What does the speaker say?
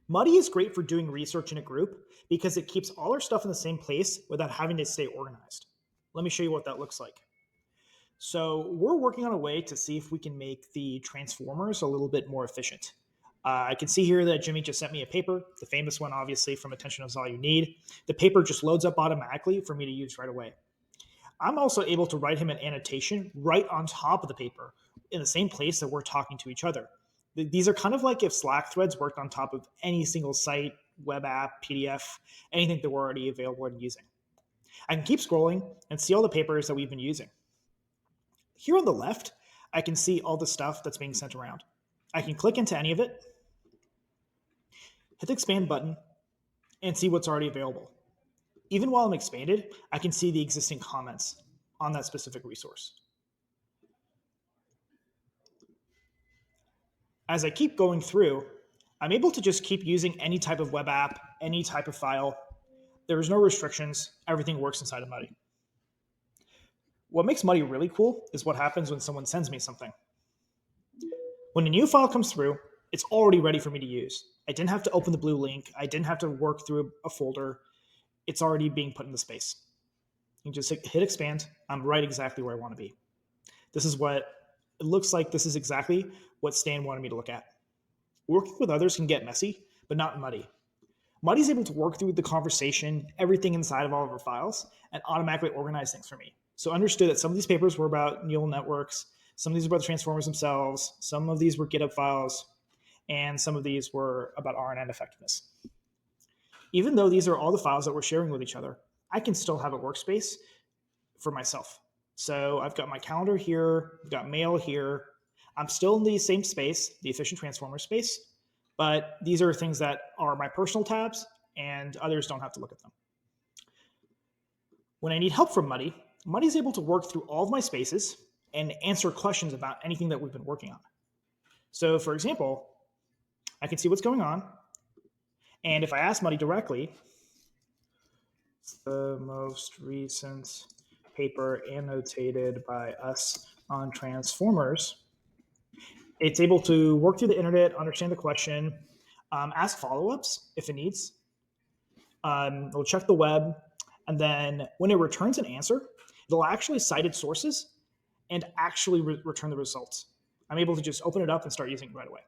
Muddy is great for doing research in a group because it keeps all our stuff in the same place without having to stay organized. Let me show you what that looks like. So we're working on a way to see if we can make the transformers a little bit more efficient. I can see here that Jimmy just sent me a paper, the famous one, obviously, from Attention is All You Need. The paper just loads up automatically for me to use right away. I'm also able to write him an annotation right on top of the paper in the same place that we're talking to each other. These are kind of like if Slack threads worked on top of any single site, web app, PDF, anything that we're already available and using. I can keep scrolling and see all the papers that we've been using. Here on the left, I can see all the stuff that's being sent around. I can click into any of it, hit the expand button, and see what's already available. Even while I'm expanded, I can see the existing comments on that specific resource. As I keep going through, I'm able to just keep using any type of web app, any type of file. There's no restrictions. Everything works inside of Muddy. What makes Muddy really cool is what happens when someone sends me something. When a new file comes through, it's already ready for me to use. I didn't have to open the blue link. I didn't have to work through a folder. It's already being put into space. You just hit expand. I'm right exactly where I want to be. This is what it looks like. This is exactly what Stan wanted me to look at. Working with others can get messy, but not Muddy. Muddy's able to work through the conversation, everything inside of all of our files, and automatically organize things for me. So understood that some of these papers were about neural networks, some of these were about the transformers themselves, some of these were GitHub files, and some of these were about RNN effectiveness. Even though these are all the files that we're sharing with each other, I can still have a workspace for myself. So I've got my calendar here, I've got mail here. I'm still in the same space, the efficient transformer space, but these are things that are my personal tabs and others don't have to look at them. When I need help from Muddy, Muddy is able to work through all of my spaces and answer questions about anything that we've been working on. So for example, I can see what's going on. And if I ask Muddy directly, the most recent paper annotated by us on transformers, it's able to work through the internet, understand the question, ask follow-ups if it needs. It'll check the web, and then when it returns an answer, it'll actually cite its sources and actually return the results. I'm able to just open it up and start using it right away.